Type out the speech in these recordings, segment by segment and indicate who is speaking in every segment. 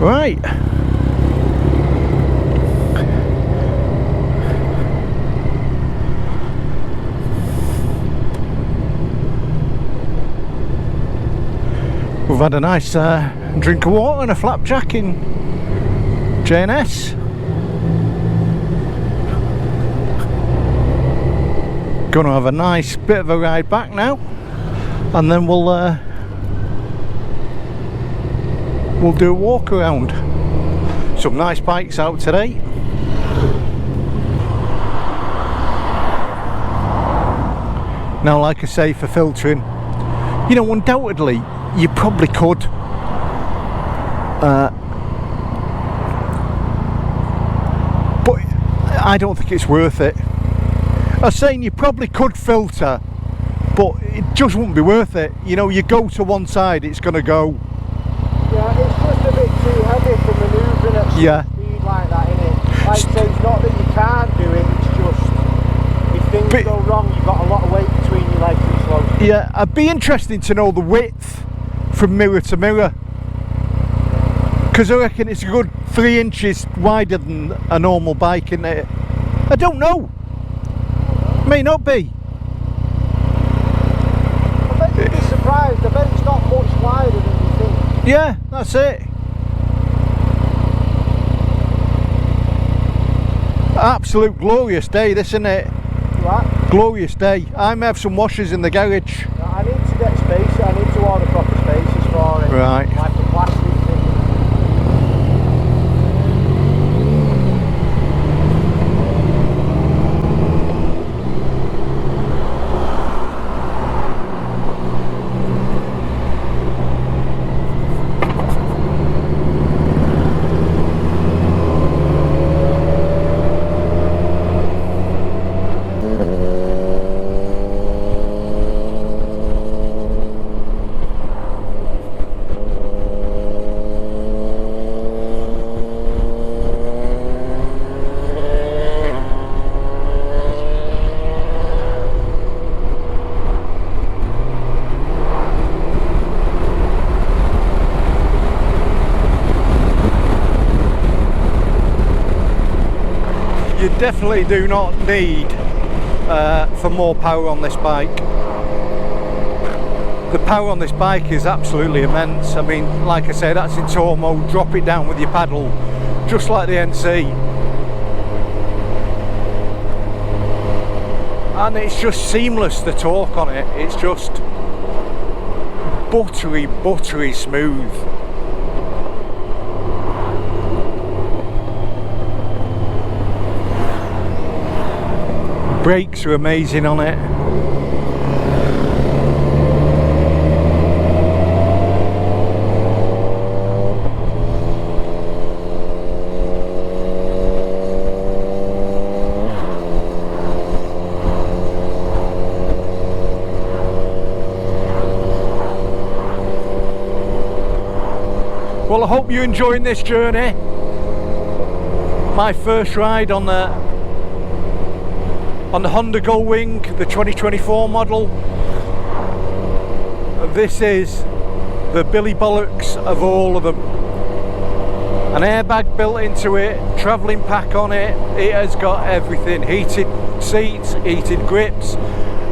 Speaker 1: Right. We've had a nice drink of water and a flapjack in J&S. Gonna have a nice bit of a ride back now, and then we'll do a walk around. Some nice bikes out today. Now, like I say, for filtering, you know, undoubtedly you probably could but I don't think it's worth it. I was saying you probably could filter, but it just wouldn't be worth it. You know, you go to one side, it's going to go.
Speaker 2: Yeah, it's just a bit too heavy for manoeuvring at speed like that, innit? Like, so it's not that you can't do it, it's just if things go wrong, you've got a lot of weight between your legs and slow.
Speaker 1: Yeah, I'd be interested to know the width from mirror to mirror, because I reckon it's a good 3 inches wider than a normal bike, isn't it? I don't know. May not be.
Speaker 2: I bet you'd be surprised. I bet it's not much wider than you think.
Speaker 1: Yeah, that's it. Absolute glorious day, this, isn't it?
Speaker 2: What?
Speaker 1: Glorious day. I may have some washers in the garage.
Speaker 2: I need to get space. I need to order proper spaces for it.
Speaker 1: Right.
Speaker 2: Like the plastic thing.
Speaker 1: You definitely do not need for more power on this bike. The power on this bike is absolutely immense. I mean, like I say, that's in tour mode. Drop it down with your paddle, just like the NC, and it's just seamless, the torque on it. It's just buttery smooth. Brakes are amazing on it. Well, I hope you're enjoying this journey. My first ride on the Honda Goldwing, the 2024 model. This is the Billy Bollocks of all of them. An airbag built into it, travelling pack on it. It has got everything: heated seats, heated grips,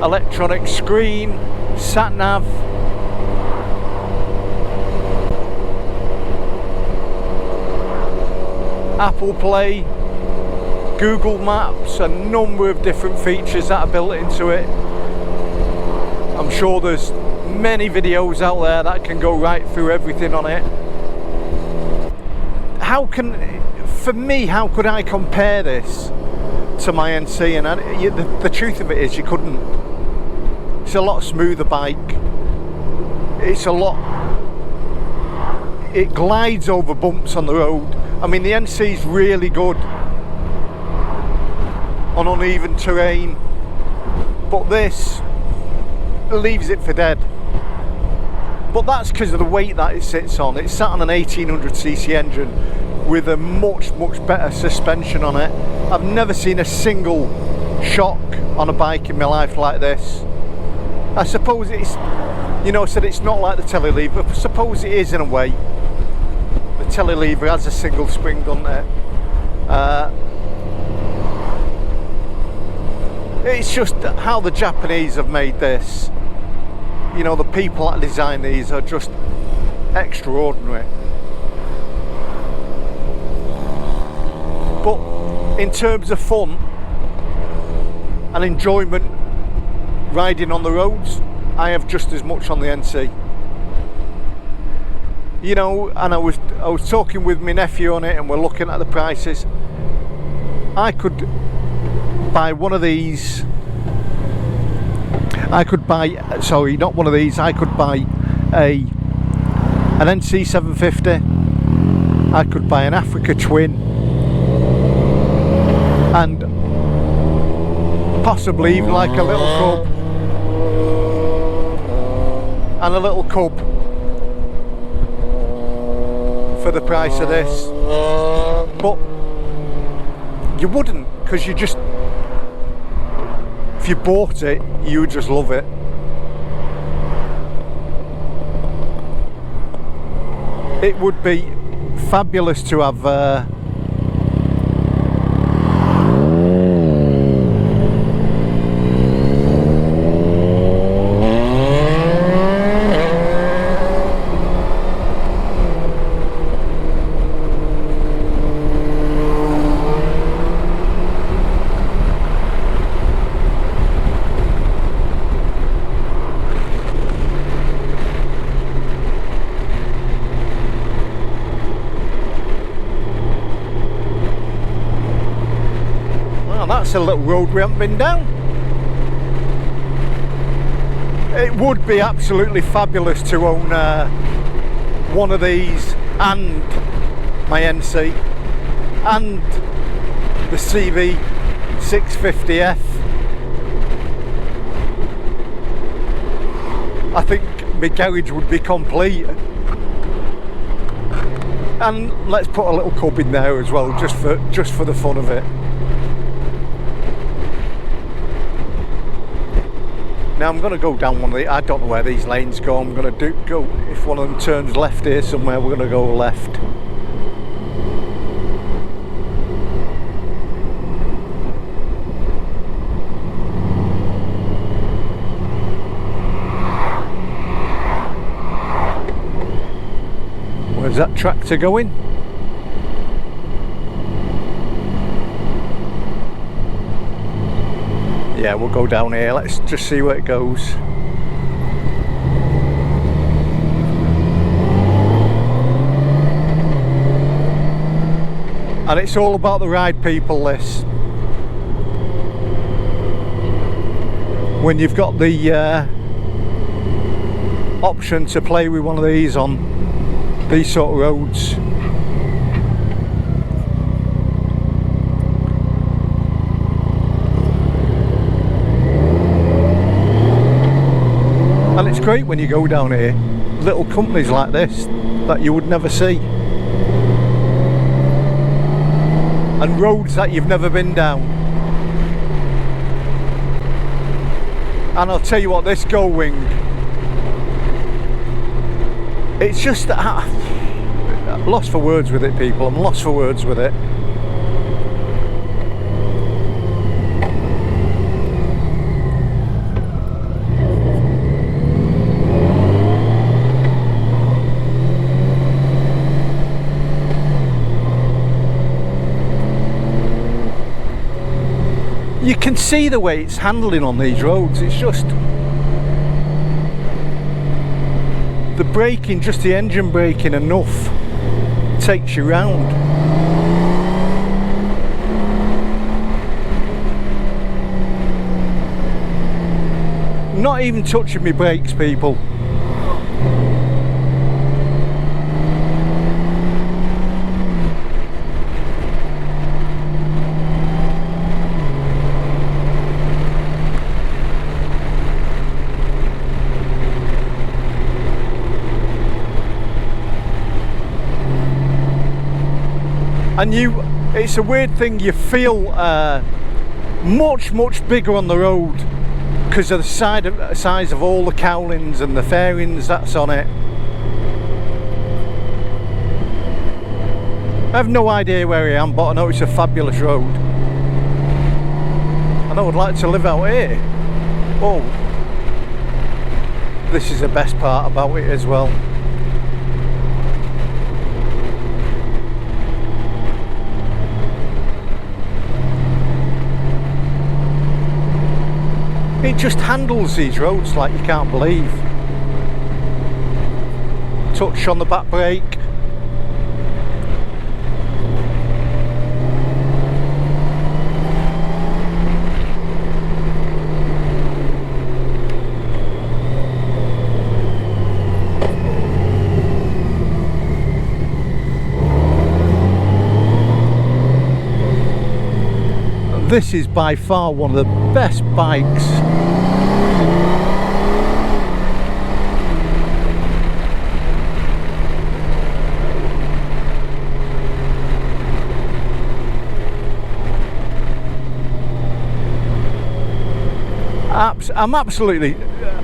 Speaker 1: electronic screen, sat nav. Apple Play, Google Maps, a number of different features that are built into it. I'm sure there's many videos out there that can go right through everything on it. For me, how could I compare this to my NC? And the truth of it is, you couldn't. It's a lot smoother bike. It glides over bumps on the road. I mean, the NC is really good on uneven terrain, but this leaves it for dead. But that's because of the weight that it sits on. It's sat on an 1800cc engine with a much better suspension on it. I've never seen a single shock on a bike in my life like this. I suppose it's, you know, I said it's not like the Telelever, but I suppose it is in a way. the telelever has a single spring, doesn't it? It's just how the Japanese have made this. You know, the people that design these are just extraordinary. But in terms of fun and enjoyment riding on the roads, I have just as much on the NC. You know, and I was talking with my nephew on it, and we're looking at the prices. I could buy one of these. I could buy, sorry, not one of these. I could buy an NC 750. I could buy an Africa Twin, and possibly even like a little cub and a little cub for the price of this. But you wouldn't, because you just, if you bought it, you would just love it. It would be fabulous to have a little road we haven't been down. It would be absolutely fabulous to own one of these and my NC and the CV650F. I think my garage would be complete. And let's put a little cub in there as well, just for the fun of it. Now I'm going to go down one of the, I don't know where these lanes go. I'm going to go, if one of them turns left here somewhere, we're going to go left. Where's that tractor going? Yeah, we'll go down here. Let's just see where it goes. And it's all about the ride, people, this. When you've got the option to play with one of these on these sort of roads. And it's great when you go down here, little companies like this that you would never see, and roads that you've never been down. And I'll tell you what, this Goldwing, it's just, I'm lost for words with it, people. I'm lost for words with it. You can see the way it's handling on these roads. It's just the braking, just the engine braking enough takes you round. Not even touching my brakes, people. And it's a weird thing, you feel much bigger on the road because of the size of all the cowlings and the fairings that's on it. I have no idea where I am, but I know it's a fabulous road. I know I'd like to live out here. Oh, this is the best part about it as well. It just handles these roads like you can't believe. Touch on the back brake. This is by far one of the best bikes.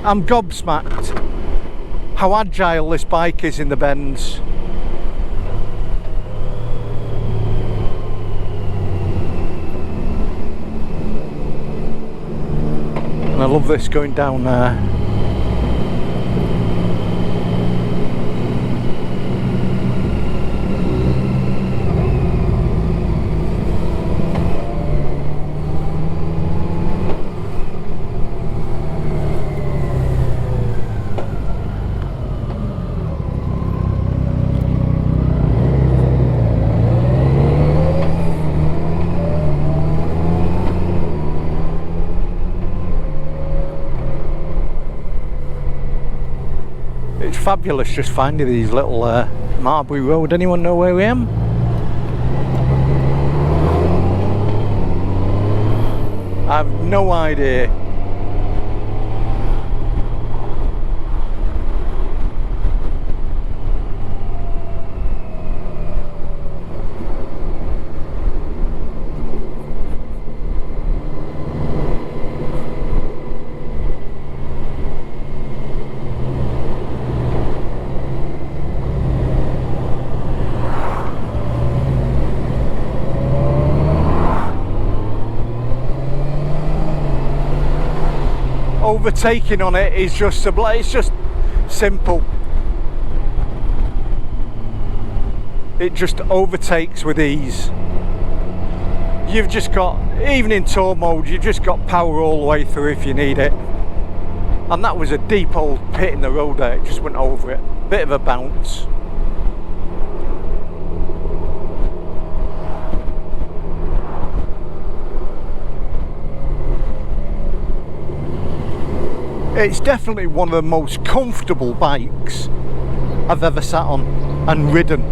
Speaker 1: I'm gobsmacked how agile this bike is in the bends. And I love this going down there. It's fabulous just finding these little Marbury Road. Anyone know where I am? I have no idea. Overtaking on it is just it's just simple. It just overtakes with ease. You've just got, even in tour mode, you've just got power all the way through if you need it. And that was a deep old pit in the road there, it just went over it. Bit of a bounce. It's definitely one of the most comfortable bikes I've ever sat on and ridden.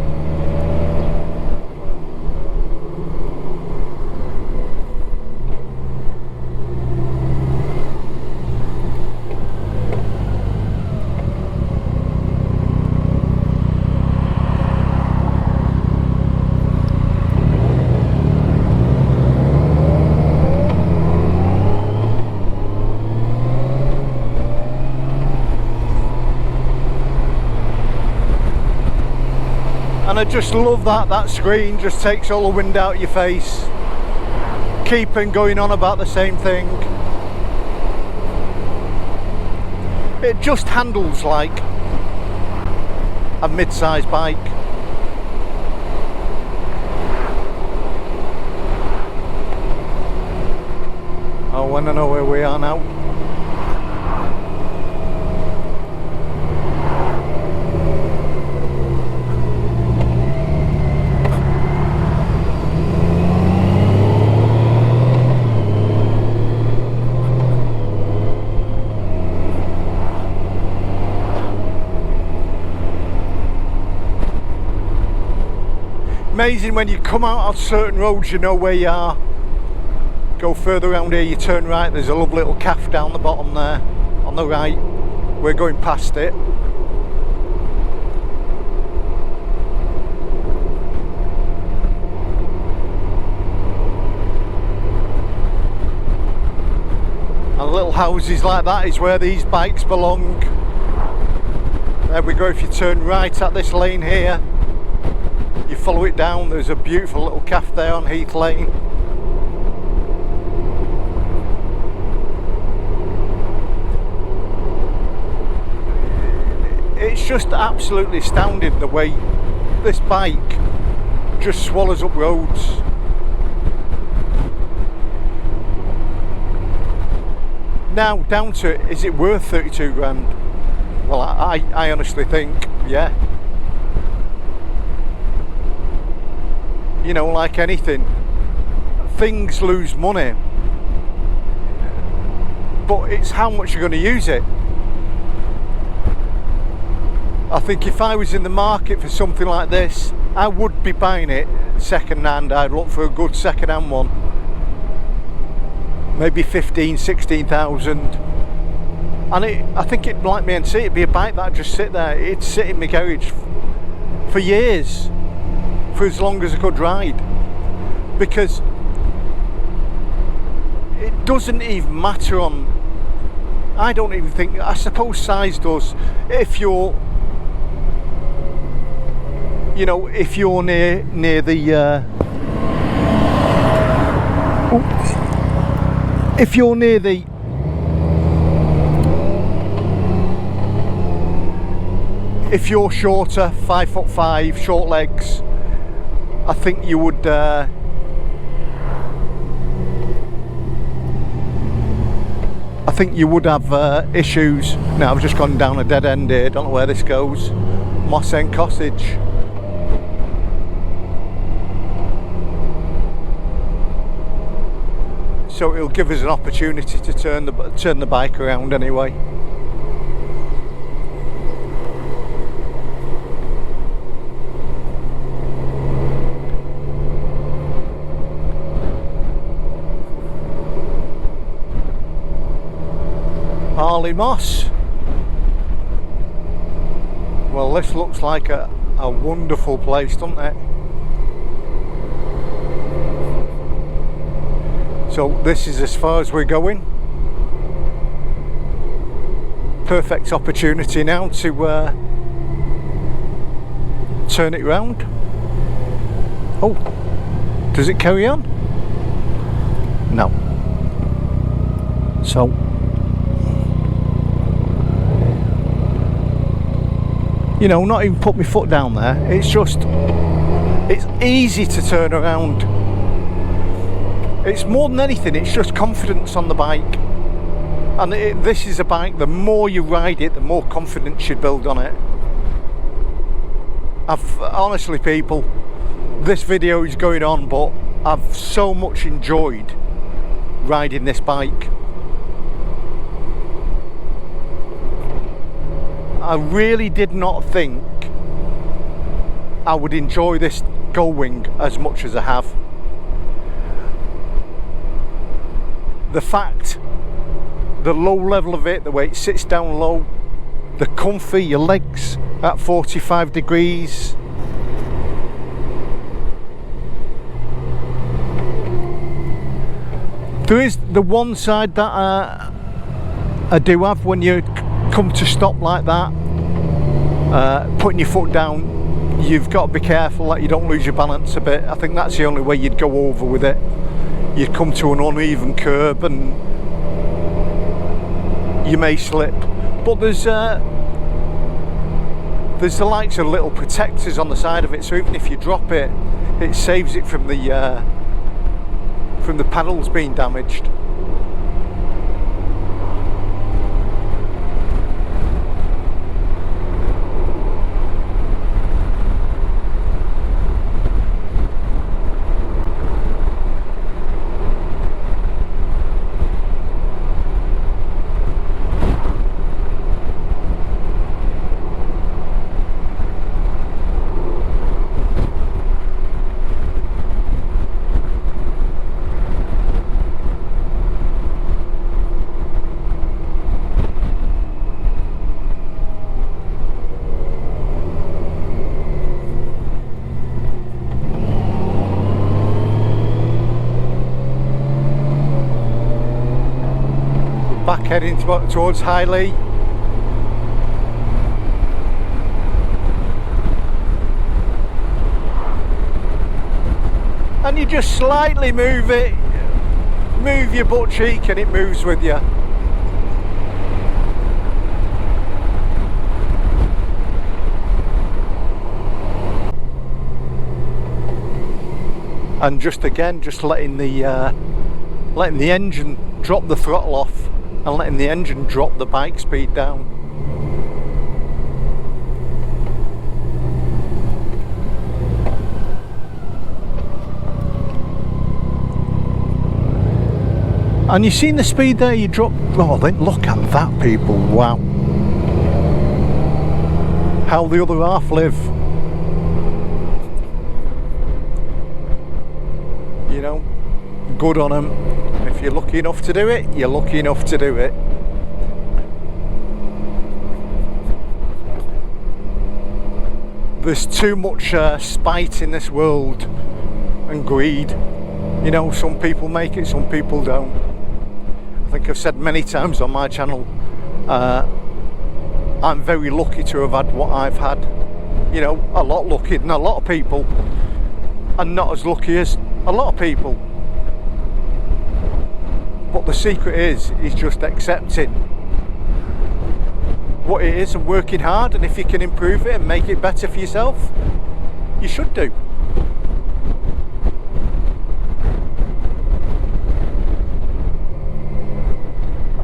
Speaker 1: And I just love that screen just takes all the wind out of your face. Keeping going on about the same thing. It just handles like a mid-size bike. Oh, I want to know where we are now. Amazing when you come out on certain roads, you know where you are. Go further around here, you turn right, there's a lovely little calf down the bottom there on the right. We're going past it. And little houses like that is where these bikes belong. There we go, if you turn right at this lane here. You follow it down, there's a beautiful little cafe there on Heath Lane. It's just absolutely astounding the way this bike just swallows up roads. Now, down to, is it worth 32 grand? Well, I honestly think, yeah. You know, like anything, things lose money, but it's how much you're going to use it. I think if I was in the market for something like this, I would be buying it second hand. I'd look for a good second hand one, maybe 16,000, and I think it'd, like me and see, it'd be a bike that'd just sit there. It'd sit in my garage for years, for as long as I could ride, because it doesn't even matter on, I don't even think, I suppose size does. If you're, you know, if you're near the if you're near the if you're shorter, 5'5", short legs, I think you would have issues. Now I've just gone down a dead end here, don't know where this goes. Moss End Cottage. So it'll give us an opportunity to turn the bike around anyway. Harley Moss. Well, this looks like a wonderful place, doesn't it? So this is as far as we're going. Perfect opportunity now to turn it round. Oh, does it carry on? No. So you know, not even put my foot down there. It's just, it's easy to turn around. It's more than anything, it's just confidence on the bike. And this is a bike, the more you ride it, the more confidence you build on it. Honestly people, this video is going on, but I've so much enjoyed riding this bike. I really did not think I would enjoy this Goldwing as much as I have. The fact, the low level of it, the way it sits down low, the comfy, your legs at 45 degrees. There is the one side that I do have when you come to stop like that, putting your foot down, you've got to be careful that you don't lose your balance a bit. I think that's the only way you'd go over with it. You'd come to an uneven curb and you may slip. But there's the likes of little protectors on the side of it, so even if you drop it, it saves it from the panels being damaged. Back heading towards Highley. and you just slightly move it, move your butt cheek, and it moves with you. And just again, just letting the engine drop the throttle off and letting the engine drop the bike speed down. And you've seen the speed there, you drop, oh then look at that people, wow. How the other half live. You know, good on them. If you're lucky enough to do it, you're lucky enough to do it. There's too much spite in this world and greed. You know, some people make it, some people don't. I think I've said many times on my channel, I'm very lucky to have had what I've had. You know, a lot luckier than a lot of people, and not as lucky as a lot of people. But the secret is just accepting what it is and working hard, and if you can improve it and make it better for yourself, you should do.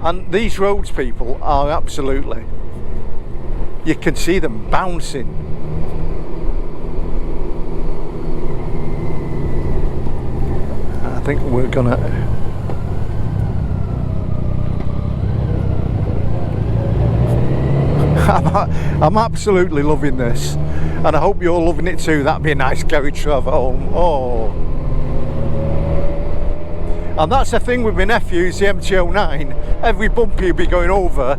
Speaker 1: And these roads people are absolutely, you can see them bouncing. I think we're gonna, I'm absolutely loving this, and I hope you're loving it too. That'd be a nice garage to have at home. Oh, and that's the thing with my nephews, the MT-09. Every bump he'll be going over,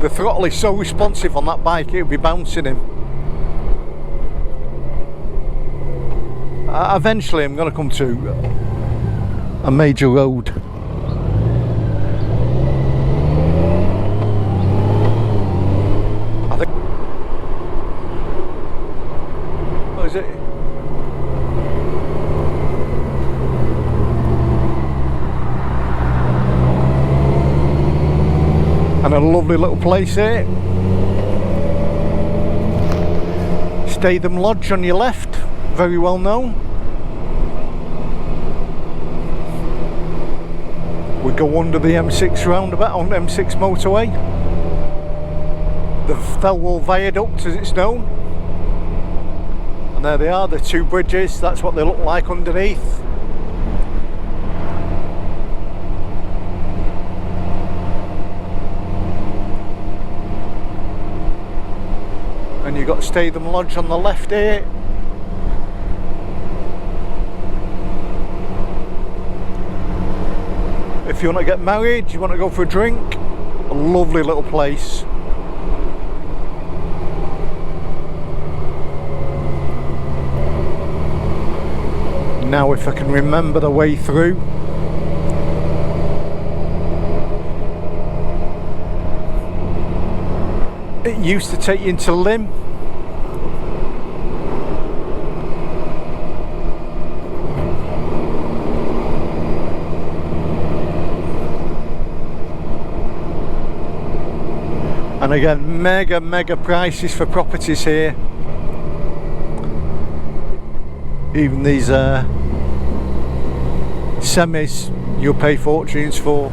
Speaker 1: the throttle is so responsive on that bike, it'll be bouncing him. Eventually I'm going to come to a major road. I think, what is it? And a lovely little place here. Statham Lodge on your left, very well known. We go under the M6 roundabout on M6 motorway. The Thelwall Viaduct as it's known. And there they are, the two bridges, that's what they look like underneath. And you've got Statham Lodge on the left here. If you want to get married, you want to go for a drink, a lovely little place. Now if I can remember the way through. It used to take you into Lim. And again, mega prices for properties here. Even these semis you'll pay fortunes for.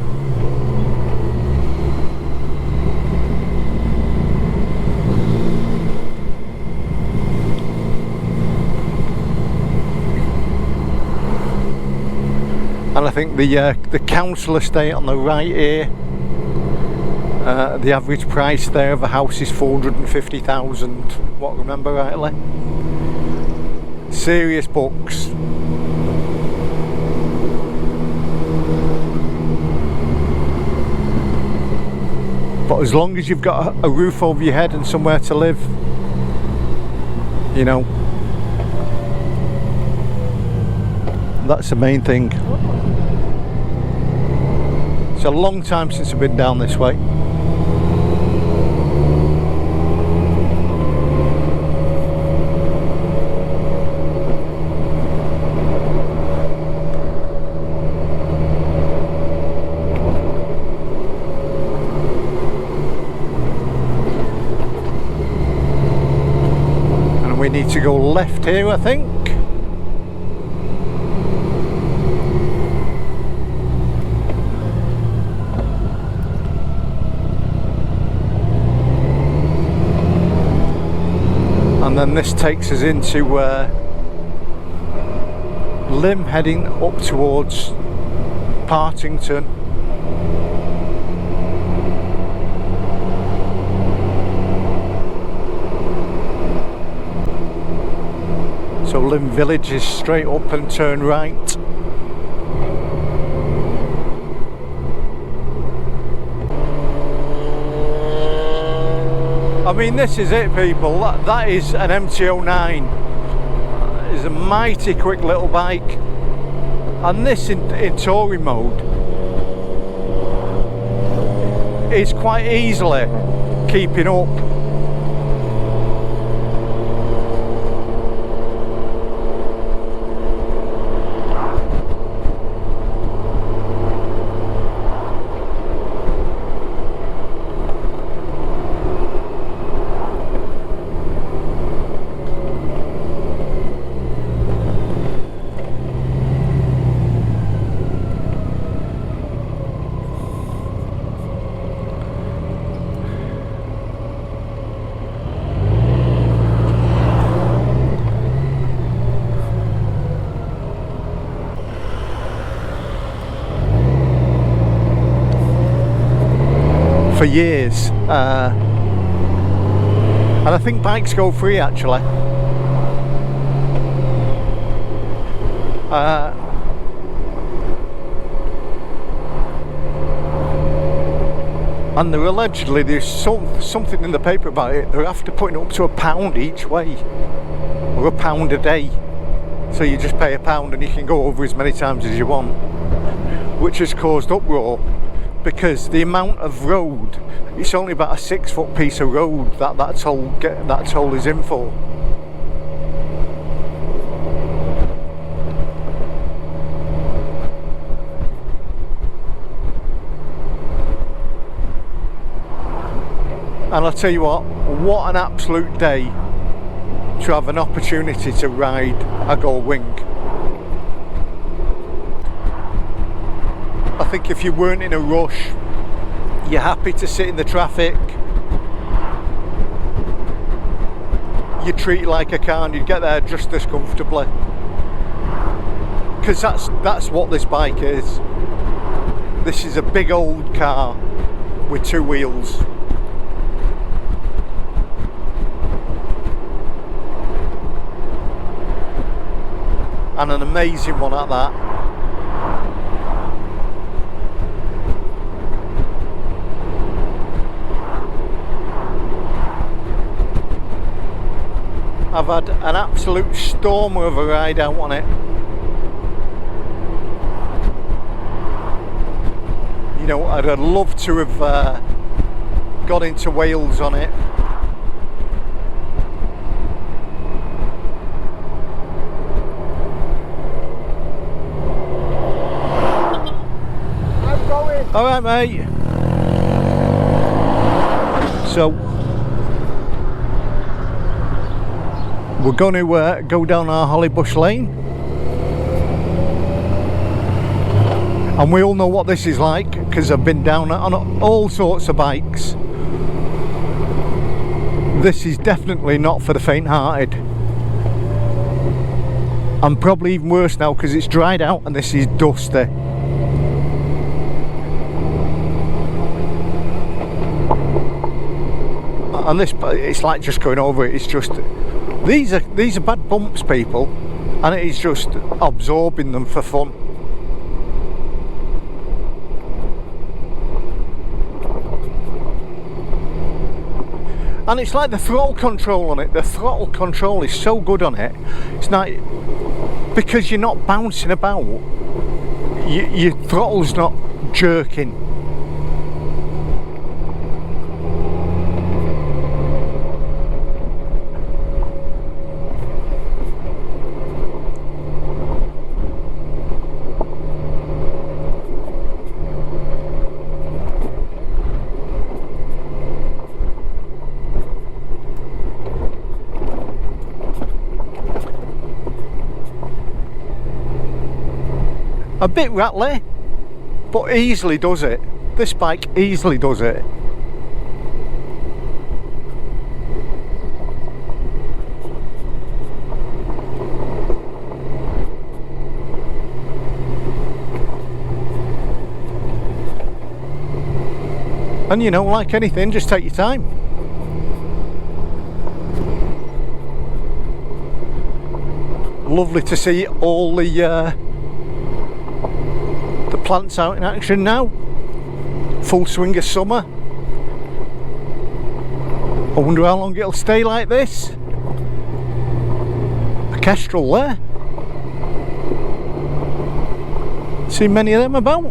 Speaker 1: And I think the council estate on the right here, the average price there of a house is 450,000, what I remember rightly. Serious bucks. But as long as you've got a roof over your head and somewhere to live, you know, that's the main thing. It's a long time since I've been down this way. to go left here, I think. And then this takes us into Lim, heading up towards Partington. So Lim Village is straight up and turn right. I mean, this is it, people. That is an MT-09. It's a mighty quick little bike. And this in touring mode is quite easily keeping up. For years, and I think bikes go free actually. And there's something in the paper about it. They're after putting up to £1 each way, or £1 a day. So you just pay £1 and you can go over as many times as you want, which has caused uproar. Because the amount of road, it's only about a 6-foot piece of road that toll is in for. And I'll tell you what an absolute day to have an opportunity to ride a Goldwing. I think if you weren't in a rush, you're happy to sit in the traffic, you treat it like a car and you'd get there just as comfortably. Because that's what this bike is. This is a big old car with 2 wheels. And an amazing one at that. I've had an absolute stormer of a ride out on it. You know, I'd love to have got into Wales on it.
Speaker 2: I'm going.
Speaker 1: All right, mate. So we're going to go down our Hollybush Lane, and we all know what this is like because I've been down on all sorts of bikes. This is definitely not for the faint-hearted, and probably even worse now because it's dried out and this is dusty. And this, it's like just going over it. It's just these are bad bumps, people, and it is just absorbing them for fun. And it's like the throttle control on it. The throttle control is so good on it. It's like, because you're not bouncing about, your throttle's not jerking. A bit rattly, but easily does it. This bike easily does it. And you know, like anything, just take your time. Lovely to see all the plants out in action now. Full swing of summer. I wonder how long it'll stay like this. A kestrel there. See many of them about.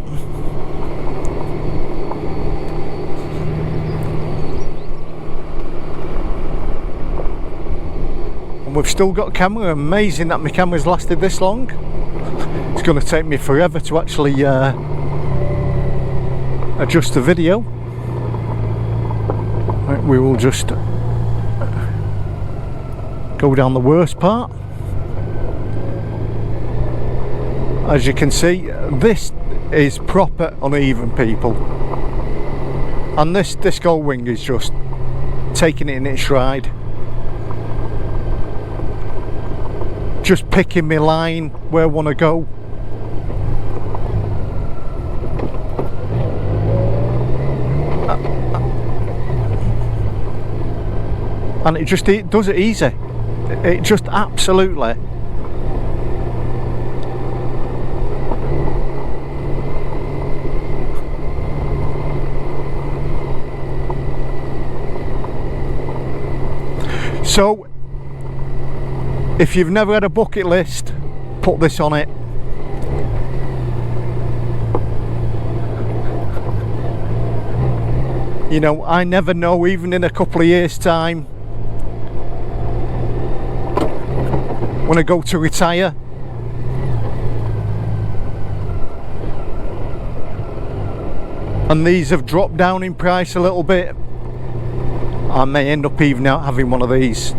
Speaker 1: And we've still got camera. Amazing that my camera's lasted this long. It's going to take me forever to actually adjust the video. Right, we will just go down the worst part. As you can see, this is proper uneven, people, and this Goldwing is just taking it in its stride, just picking my line where I want to go. And it does it easy. It just absolutely. So, if you've never had a bucket list, put this on it. You know, I never know, even in a couple of years' time, when I go to retire, and these have dropped down in price a little bit, I may end up even out having one of these.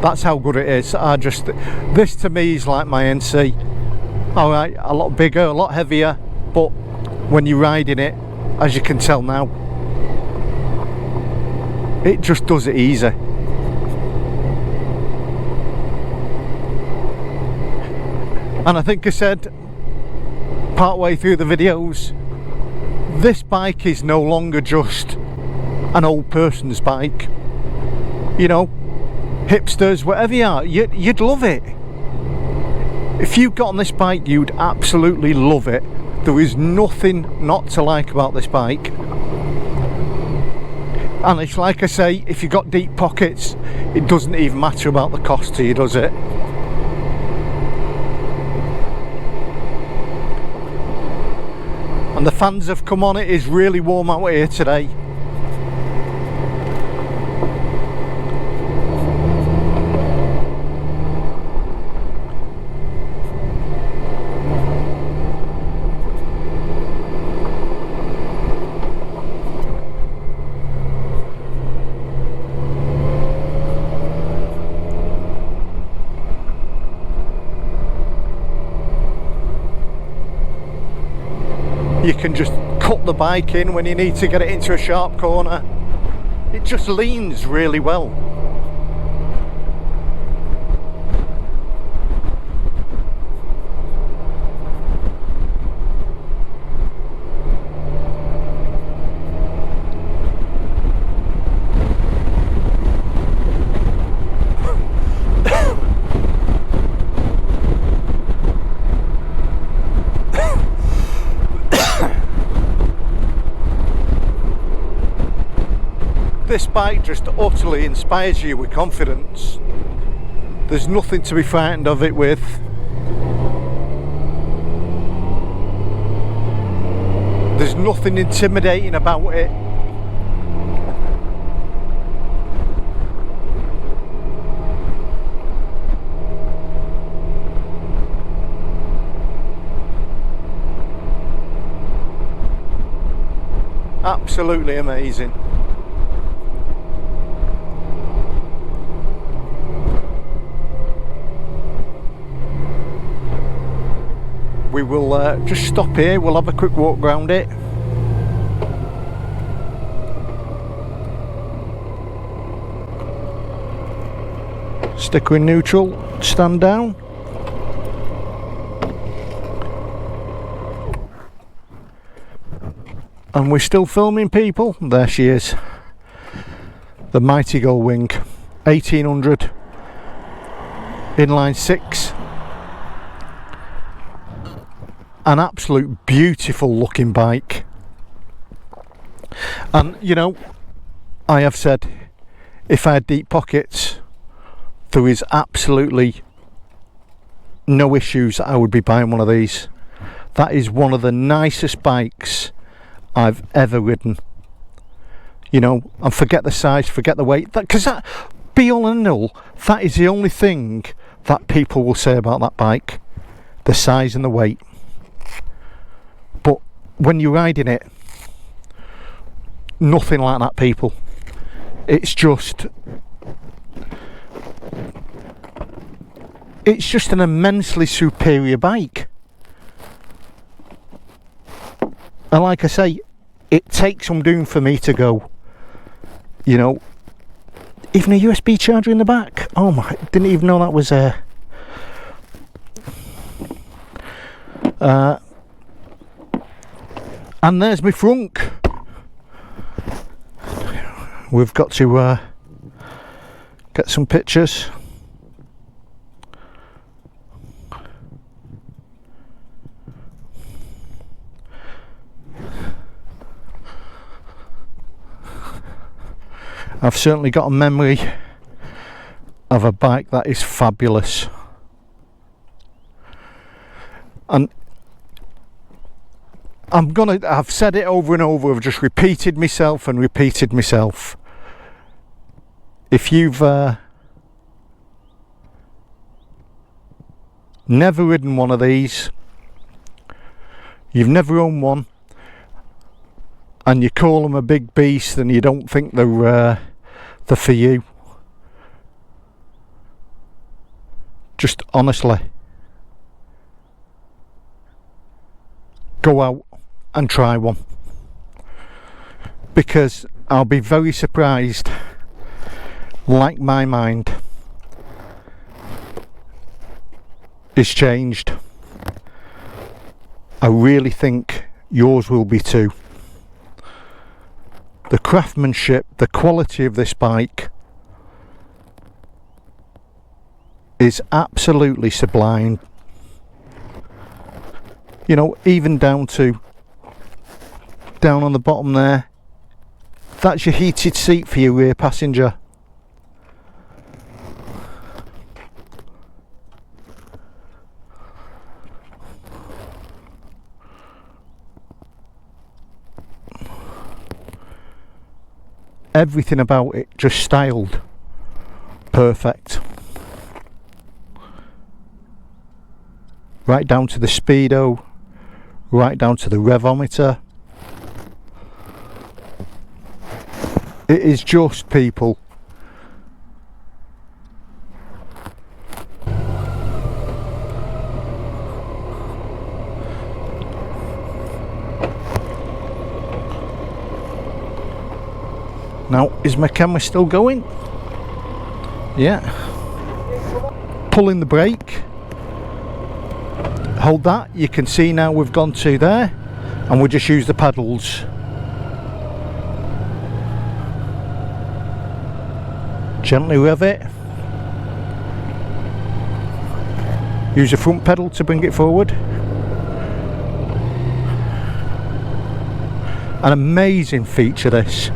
Speaker 1: That's how good it is. This to me is like my NC. Alright, a lot bigger, a lot heavier, but when you're riding it, as you can tell now, it just does it easy. And I think I said part way through the videos, this bike is no longer just an old person's bike. You know, hipsters, whatever you are, you'd love it. If you got on this bike, you'd absolutely love it. There is nothing not to like about this bike. And it's like I say, if you've got deep pockets, it doesn't even matter about the cost to you, does it? And the fans have come on. It is really warm out here today. You can just cut the bike in when you need to get it into a sharp corner. It just leans really well. This bike just utterly inspires you with confidence. There's nothing to be frightened of it with. There's nothing intimidating about it. Absolutely amazing. we will just stop here. We'll have a quick walk around it. Sticker in neutral, stand down. And we're still filming, people. There she is. The mighty Goldwing 1800 inline 6. An absolute beautiful looking bike. And you know, I have said, if I had deep pockets, there is absolutely no issues that I would be buying one of these. That is one of the nicest bikes I've ever ridden. You know, and forget the size, forget the weight, because that, be all and all, that is the only thing that people will say about that bike, the size and the weight. But when you're riding it, nothing like that, people. It's just an immensely superior bike. And like I say, it takes some doing for me to go, you know, even a USB charger in the back. Oh my, didn't even know that was there. And there's my frunk. We've got to get some pictures. I've certainly got a memory of a bike that is fabulous. And I've said it over and over, I've just repeated myself and repeated myself. If you've never ridden one of these, you've never owned one, and you call them a big beast and you don't think they're for you, just honestly go out and try one, because I'll be very surprised, like my mind is changed. I really think yours will be too. The craftsmanship, the quality of this bike is absolutely sublime. You know, even down on the bottom there, that's your heated seat for your rear passenger. Everything about it just styled perfect, right down to the speedo, right down to the revometer. It is just, people, now, is my camera still going? Yeah. Pulling the brake. Hold that. You can see now we've gone to there, and we'll just use the paddles. Gently rev it. Use the front pedal to bring it forward. An amazing feature, this.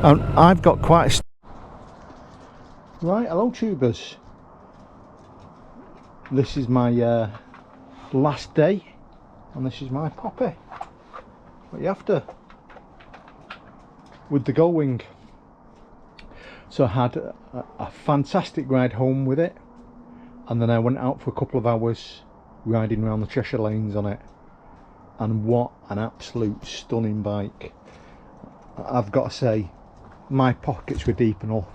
Speaker 1: And I've got quite a... Right, hello tubers. This is my last day, and this is my poppy. What you after? With the Goldwing. So I had a fantastic ride home with it, and then I went out for a couple of hours riding around the Cheshire lanes on it, and what an absolute stunning bike. I've got to say, my pockets were deep enough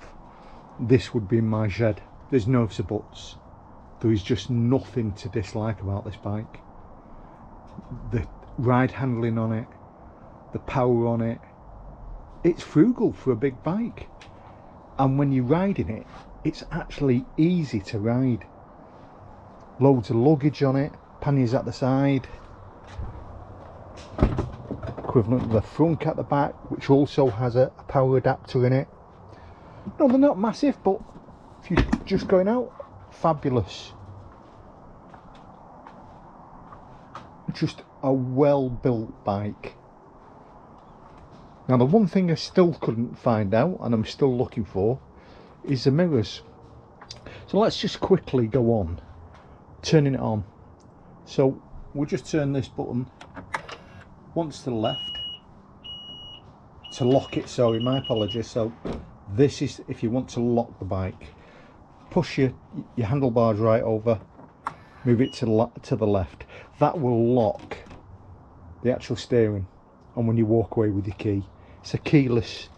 Speaker 1: this would be in my shed. There's no ifs or buts. There is just nothing to dislike about this bike. The ride handling on it, the power on it, it's frugal for a big bike. And when you're riding it, it's actually easy to ride. Loads of luggage on it, panniers at the side, equivalent of the frunk at the back, which also has a power adapter in it. No, they're not massive, but if you're just going out, fabulous. Just a well built bike. Now the one thing I still couldn't find out, and I'm still looking for, is the mirrors. So let's just quickly go on turning it on. So we'll just turn this button once to the left to lock it. Sorry, my apologies. So this is if you want to lock the bike. Push your handlebars right over, move it to the left. That will lock the actual steering, and when you walk away with your key, it's a keyless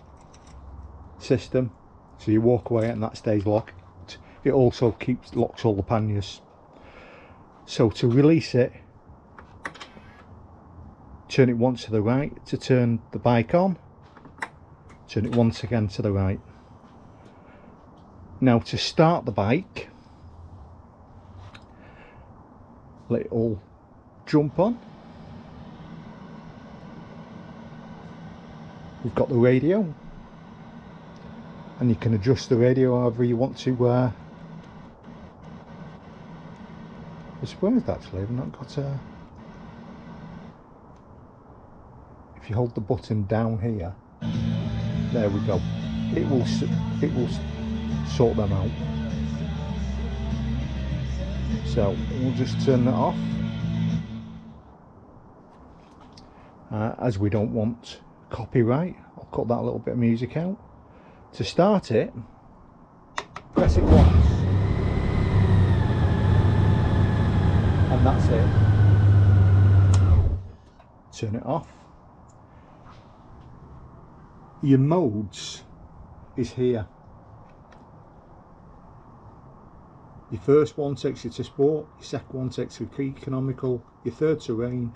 Speaker 1: system, so you walk away and that stays locked. It also locks all the panniers. So to release it, turn it once to the right to turn the bike on, turn it once again to the right. Now to start the bike, let it all jump on. We've got the radio, and you can adjust the radio however you want to. I'm surprised actually I've not got a... If you hold the button down here, there we go. It will sort them out. So we'll just turn that off, as we don't want copyright. I'll cut that little bit of music out. To start it, press it once, and that's it. Turn it off. Your modes is here. Your first one takes you to sport, your second one takes you to economical, your third terrain,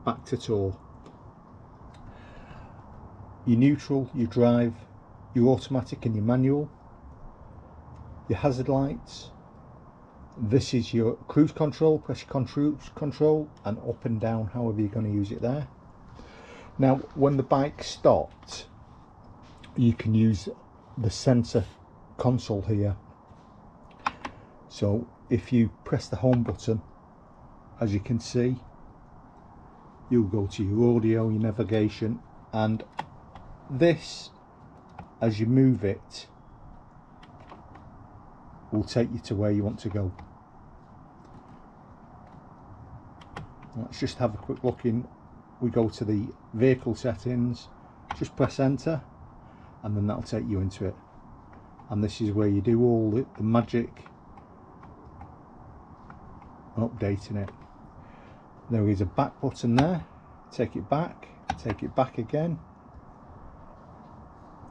Speaker 1: back to tour. Your neutral, your drive, your automatic and your manual, your hazard lights. This is your cruise control, press your cruise control and up and down, however you're going to use it there. Now when the bike stopped, you can use the center console here. So if you press the home button, as you can see, you'll go to your audio, your navigation, and this, as you move it, will take you to where you want to go. Let's just have a quick look in. We go to the vehicle settings, just press enter, and then that'll take you into it. And this is where you do all the magic, updating it. There is a back button there. Take it back again.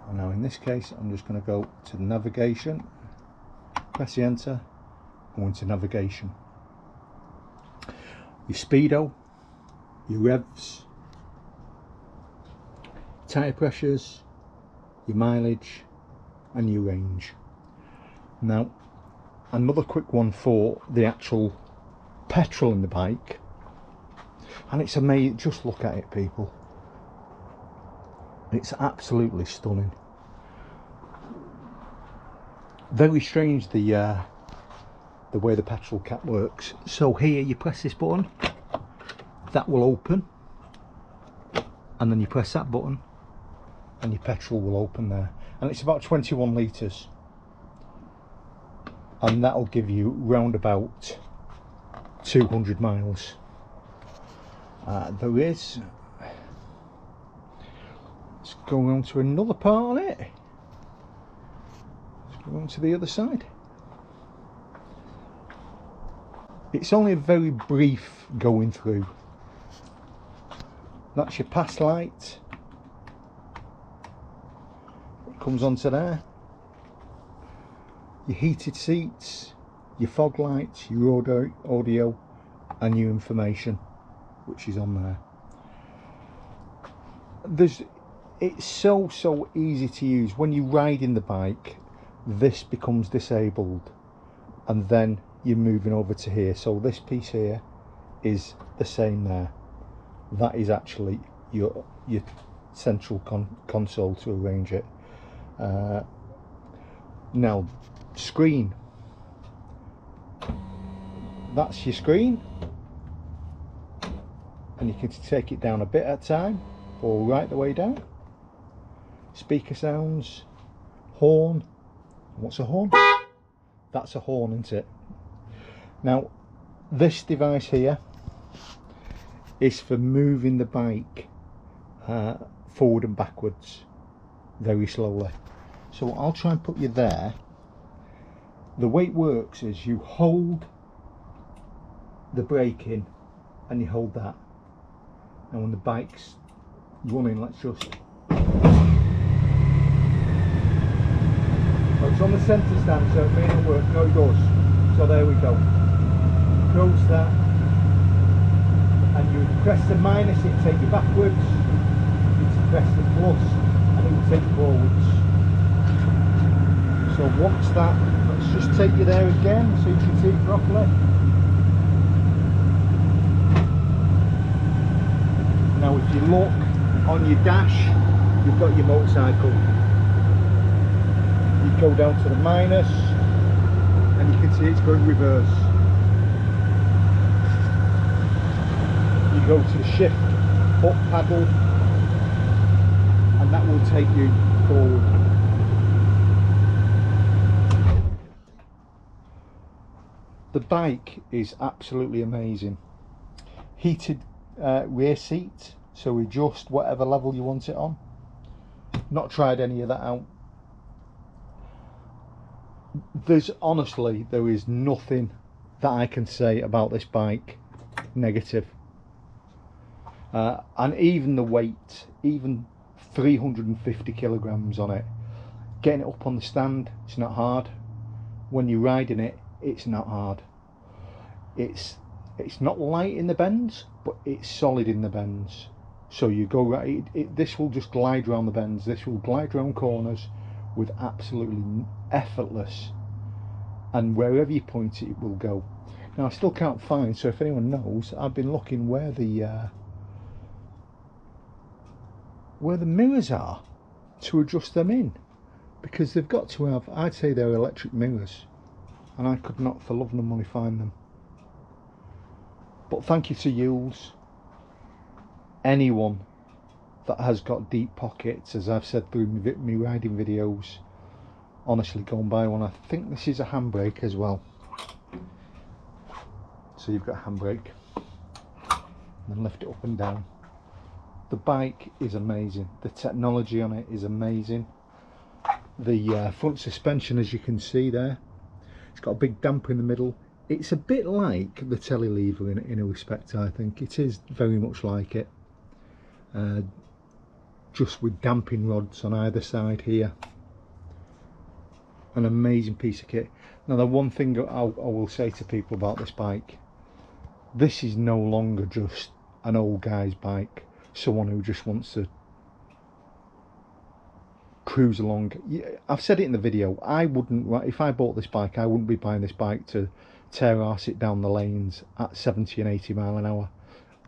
Speaker 1: And now in this case I'm just going to go to the navigation, press the enter, go into navigation. Your speedo, your revs, tyre pressures, your mileage and your range. Now another quick one for the actual petrol in the bike, and it's amazing. Just look at it, people. It's absolutely stunning. Very strange the way the petrol cap works. So here you press this button, that will open, and then you press that button and your petrol will open there, and it's about 21 litres, and that'll give you round about 200 miles. There is, let's go on to another part on it. Let's go on to the other side. It's only a very brief going through. That's your pass light. It comes onto there. your heated seats, your fog lights, your audio and your information, which is on there. It's so easy to use. When you ride in the bike, this becomes disabled, and then you're moving over to here. So this piece here is the same there. That is actually your central console to arrange it. Now, screen. That's your screen, and you can take it down a bit at a time or right the way down. Speaker sounds, horn. What's a horn? That's a horn, isn't it? Now, this device here is for moving the bike forward and backwards very slowly. So I'll try and put you there. The way it works is you hold the brake in and you hold that, and when the bike's running, let's just, oh, it's on the centre stand, so it may not work. No, it does. So there we go. Close that, and you press the minus, it will take you backwards. You press the plus, and it will take you forwards. So once that, let's just take you there again so you can see it properly. Now if you look on your dash, you've got your motorcycle. You go down to the minus and you can see it's going reverse. You go to the shift up paddle and that will take you forward. The bike is absolutely amazing. Heated rear seat, so adjust whatever level you want it on. Not tried any of that out. Honestly, there is nothing that I can say about this bike negative. And even the weight, even 350 kilograms on it, getting it up on the stand, it's not hard. When you're riding it, it's not hard. It's not light in the bends, but it's solid in the bends. So you go right, this will just glide around the bends, this will glide around corners with absolutely effortless, and wherever you point it, it will go. Now I still can't find, so if anyone knows, I've been looking where the mirrors are to adjust them in, because they've got to have, I'd say they're electric mirrors, and I could not for love nor money find them. But thank you to Yules. Anyone that has got deep pockets, as I've said through me riding videos, honestly go and buy one. I think this is a handbrake as well. So you've got a handbrake, and then lift it up and down. The bike is amazing. The technology on it is amazing. The front suspension, as you can see there, it's got a big damper in the middle. It's a bit like the telelever in a respect, I think. It is very much like it. Just with damping rods on either side here. An amazing piece of kit. Now the one thing I will say to people about this bike, this is no longer just an old guy's bike, someone who just wants to cruise along. I've said it in the video, I wouldn't, if I bought this bike, I wouldn't be buying this bike to tear arse it down the lanes at 70 and 80 mile an hour,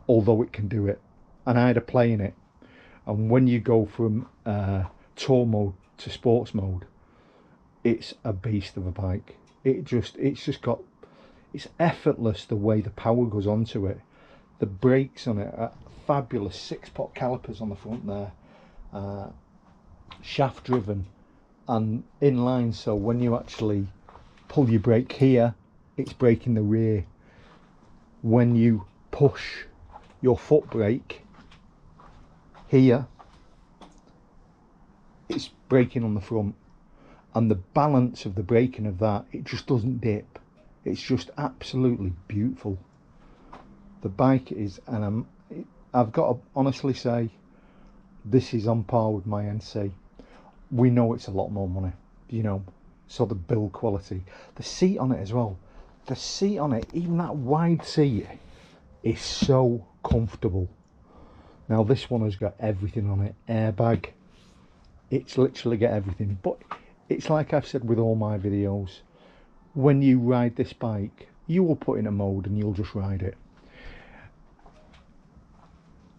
Speaker 1: although it can do it. And I had a play in it, and when you go from tour mode to sports mode, it's a beast of a bike. It's effortless the way the power goes onto it. The brakes on it are fabulous, 6-pot calipers on the front there, shaft driven and inline, so when you actually pull your brake here, it's braking the rear. When you push your foot brake here, it's braking on the front, and the balance of the braking of that, it just doesn't dip. It's just absolutely beautiful. The bike is, and I've got to honestly say, this is on par with my NC. We know it's a lot more money, you know, So the build quality, the seat on it as well, the seat on it, even that wide seat, is so comfortable. Now this one has got everything on it, airbag, it's literally got everything. But it's like I've said with all my videos, when you ride this bike, you will put in a mode and you'll just ride it.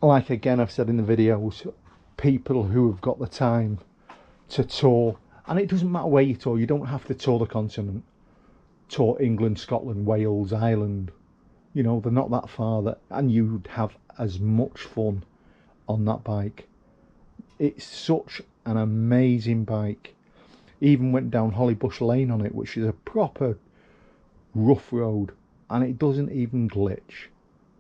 Speaker 1: Like again I've said in the videos, people who have got the time to tour, and it doesn't matter where you tour, you don't have to tour the continent, tour England, Scotland, Wales, Ireland, you know, they're not that far, that, and you'd have as much fun on that bike. It's such an amazing bike. Even went down Hollybush Lane on it, which is a proper rough road, and it doesn't even glitch.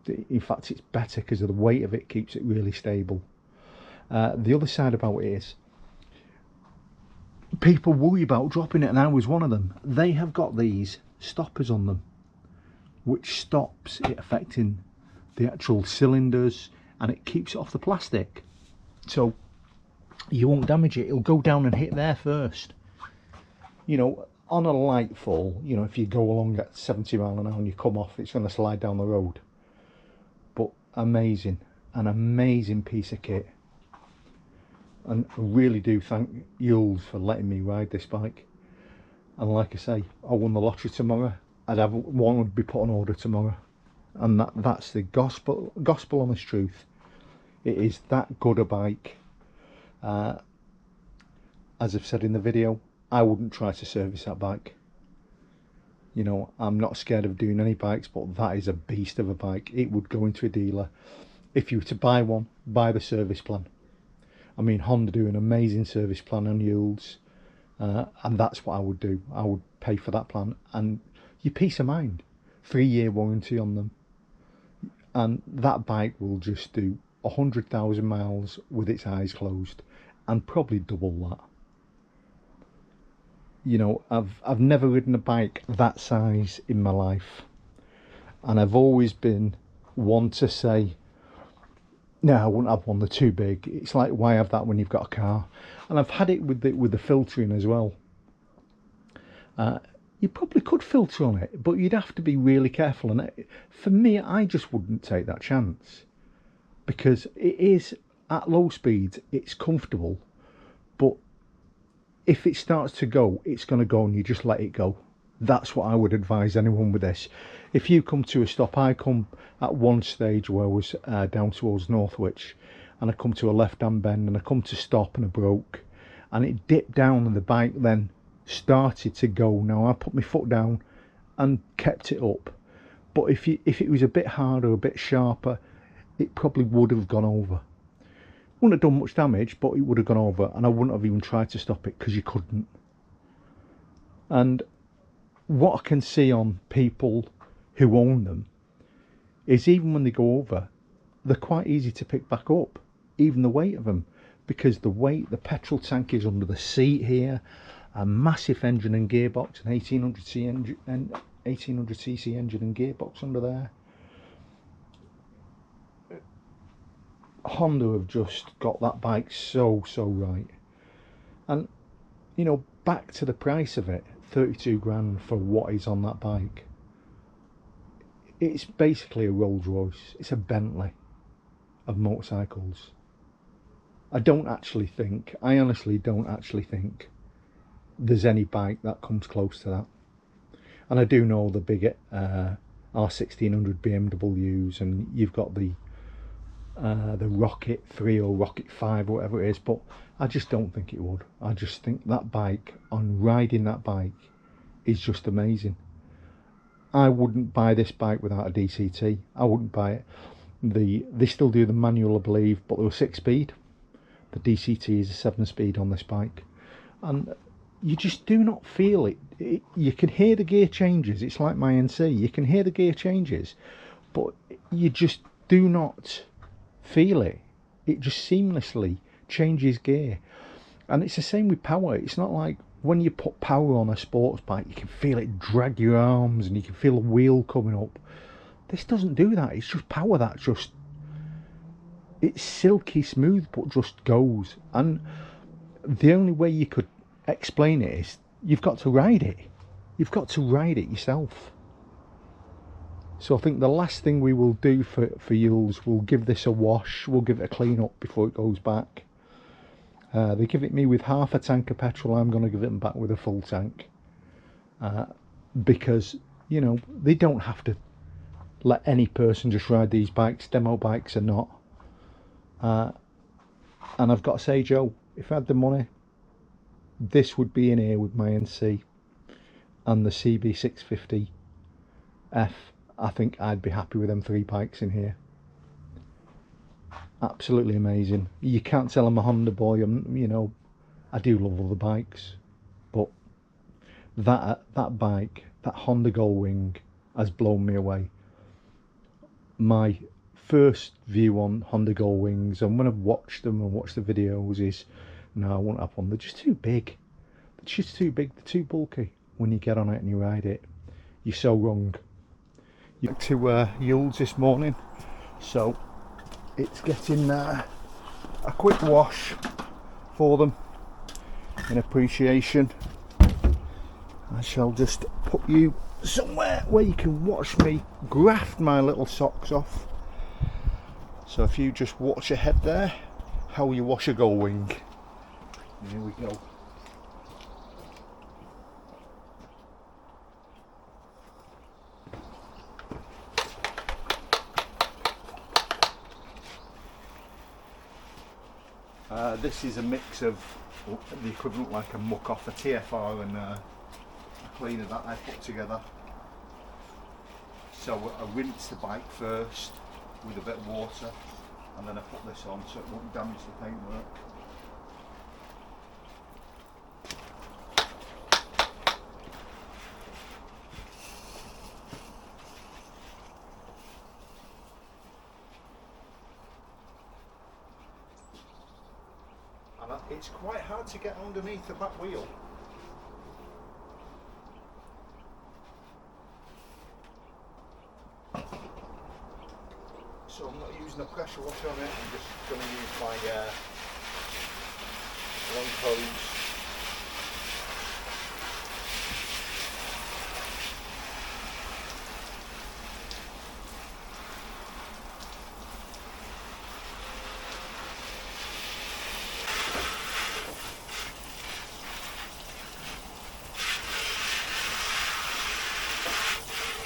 Speaker 1: In fact, it's better because of the weight of it, keeps it really stable. The other side about it is, people worry about dropping it, and I was one of them. They have got these stoppers on them, which stops it affecting the actual cylinders, and it keeps it off the plastic, so you won't damage it. It'll go down and hit there first. You know, on a light fall, you know, if you go along at 70 miles an hour and you come off, it's going to slide down the road. But amazing, an amazing piece of kit. And I really do thank Yules for letting me ride this bike. And like I say, I won the lottery tomorrow. I'd have one would be put on order tomorrow. And that's the gospel honest truth. It is that good a bike. As I've said in the video, I wouldn't try to service that bike. You know, I'm not scared of doing any bikes, but that is a beast of a bike. It would go into a dealer. If you were to buy one, buy the service plan. I mean, Honda do an amazing service plan on Yules, and that's what I would do. I would pay for that plan, and your peace of mind, 3-year warranty on them, and that bike will just do 100,000 miles with its eyes closed, and probably double that. You know, I've never ridden a bike that size in my life, and I've always been one to say, no, I wouldn't have one, they're too big. It's like, why have that when you've got a car? And I've had it with the filtering as well. You probably could filter on it, but you'd have to be really careful. And for me, I just wouldn't take that chance, because it is at low speeds, it's comfortable, but if it starts to go, it's going to go, and you just let it go. That's what I would advise anyone with this. If you come to a stop, I come at one stage where I was down towards Northwich, and I come to a left-hand bend, and I come to stop, and I broke, and it dipped down, and the bike then started to go. Now I put my foot down and kept it up, but if it was a bit harder, a bit sharper, it probably would have gone over. Wouldn't have done much damage, but it would have gone over, and I wouldn't have even tried to stop it because you couldn't. And what I can see on people who own them is, even when they go over, they're quite easy to pick back up, even the weight of them, because the weight, the petrol tank is under the seat here, a massive engine and gearbox, an 1800cc engine and gearbox under there. Honda have just got that bike so right. And you know, back to the price of it, 32 grand for what is on that bike. It's basically a Rolls Royce, it's a Bentley of motorcycles. I honestly don't actually think there's any bike that comes close to that. And I do know the big R1600 BMWs, and you've got the Rocket 3 or Rocket 5 or whatever it is, but I just don't think it would. I just think that bike, on riding that bike, is just amazing. I wouldn't buy this bike without a DCT. I wouldn't buy it. They still do the manual, I believe, but they were 6-speed. The DCT is a 7-speed on this bike, and you just do not feel it. You can hear the gear changes. It's like my NC. You can hear the gear changes, but you just do not feel it. It just seamlessly changes gear. And it's the same with power. It's not like when you put power on a sports bike, you can feel it drag your arms and you can feel the wheel coming up. This doesn't do that. It's just power that just, it's silky smooth but just goes. And the only way you could explain it is you've got to ride it. You've got to ride it yourself. So I think the last thing we will do for Yules, we'll give this a wash, we'll give it a clean up before it goes back. They give it me with half a tank of petrol. I'm going to give it them back with a full tank. Because, you know, they don't have to let any person just ride these bikes. Demo bikes are not. And I've got to say, Joe, if I had the money, this would be in here with my NC and the CB650F. I think I'd be happy with them 3 bikes in here. Absolutely amazing. You can't tell I'm a Honda boy. You know, I do love other bikes, but that bike, that Honda Goldwing, has blown me away. My first view on Honda Goldwings, and when I've watched them and watched the videos, is no, I won't have one. They're just too big. They're just too big. They're too bulky. When you get on it and you ride it, you're so wrong. You went to Yules this morning, so it's getting a quick wash for them in appreciation. I shall just put you somewhere where you can watch me graft my little socks off. So if you just watch ahead there, how you wash a Goldwing. Here we go. This is a mix of the equivalent like a muck off, a TFR and a cleaner that I put together. So I rinse the bike first with a bit of water, and then I put this on so it won't damage the paintwork. And it's quite hard to get underneath the back wheel. So I'm not using a pressure washer on it, I'm just going to use my long hose.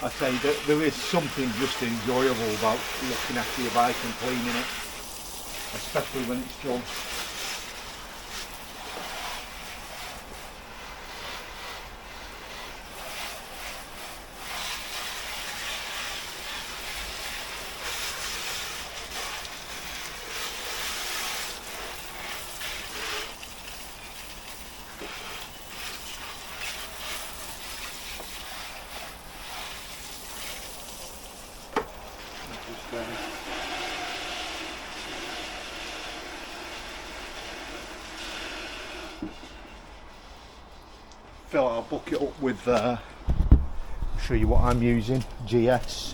Speaker 1: I say that there is something just enjoyable about looking after your bike and cleaning it, especially when it's done. Fill our bucket up with, show you what I'm using, GS.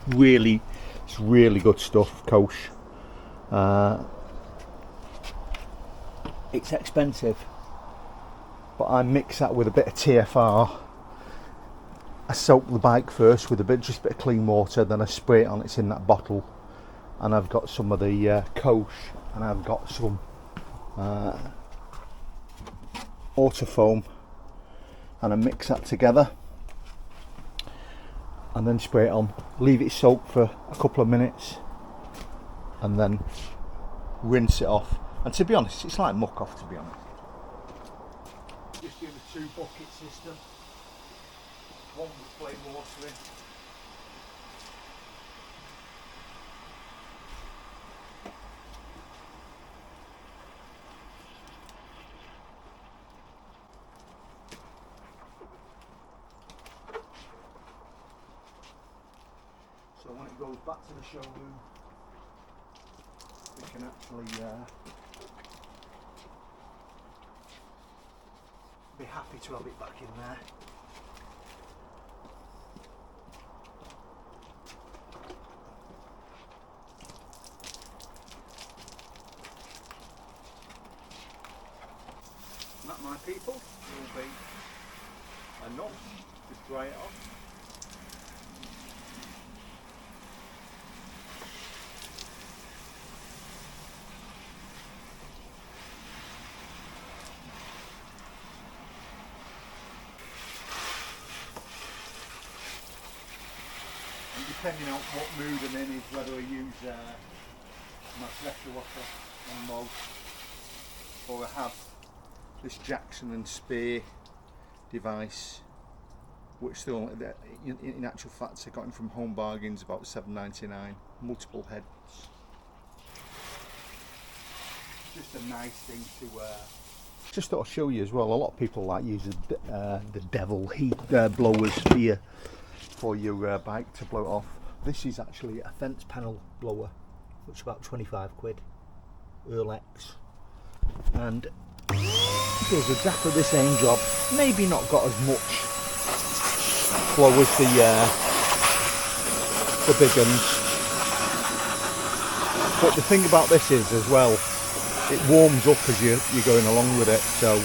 Speaker 1: Really, it's really good stuff, Kosh. It's expensive, but I mix that with a bit of TFR. I soak the bike first with just a bit of clean water, then I spray it on. It's in that bottle, and I've got some of the Kosh, and I've got some Autofoam, and I mix that together and then spray it on. Leave it soak for a couple of minutes and then rinse it off. And to be honest, it's like muck off, to be honest. Just doing a 2 bucket system, one with plain water in. So when it goes back to the showroom, we can actually be happy to have it back in there. Isn't that, my people? will be enough to dry it off. And depending on what mood I'm in is whether I use my pressure washer on most, or I have this Jackson and Spear device, which still, in actual fact, I got him from Home Bargains, about $7.99, multiple heads. Just a nice thing to just thought I'd show you as well. A lot of people like using the devil heat blowers for your bike to blow it off. This is actually a fence panel blower, which is about 25 quid, Earlex, and does exactly the same job. Maybe not got as much flow as the big ones, but the thing about this is as well, it warms up as you're going along with it, so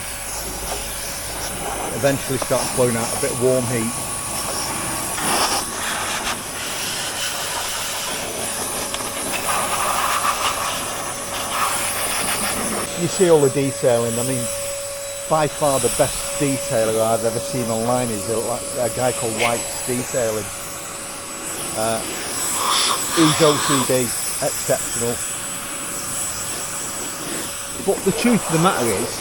Speaker 1: eventually starts blowing out a bit of warm heat. You see all the detailing. I mean, by far the best detailer I've ever seen online is a guy called White's Detailing. He's OCD, exceptional. But the truth of the matter is,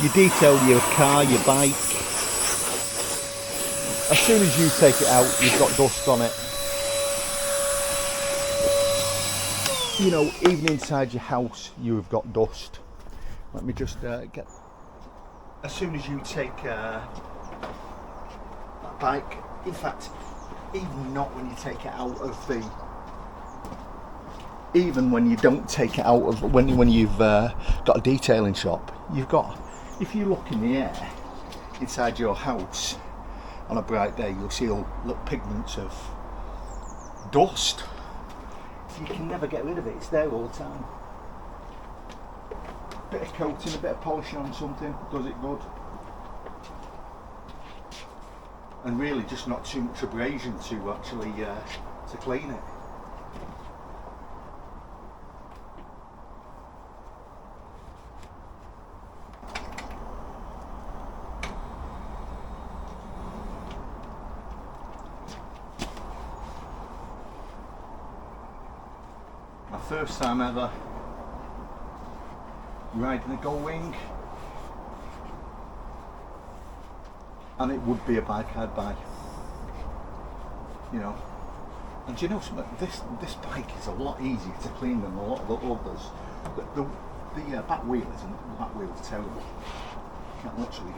Speaker 1: you detail your car, your bike, as soon as you take it out, you've got dust on it. You know, even inside your house, you've got dust. Let me just get. As soon as you take that bike, in fact, even not when you take it out of the. Even when you don't take it out of when you've got a detailing shop, you've got. If you look in the air inside your house on a bright day, you'll see all little pigments of dust. You can never get rid of it, it's there all the time. Bit of coating, a bit of polishing on something does it good. And really just not too much abrasion to actually to clean it. My first time ever riding a Goldwing, and it would be a bike I'd buy, you know. And do you know something? This bike is a lot easier to clean than a lot of the others. The back wheel isn't. The back wheel is terrible. You can't literally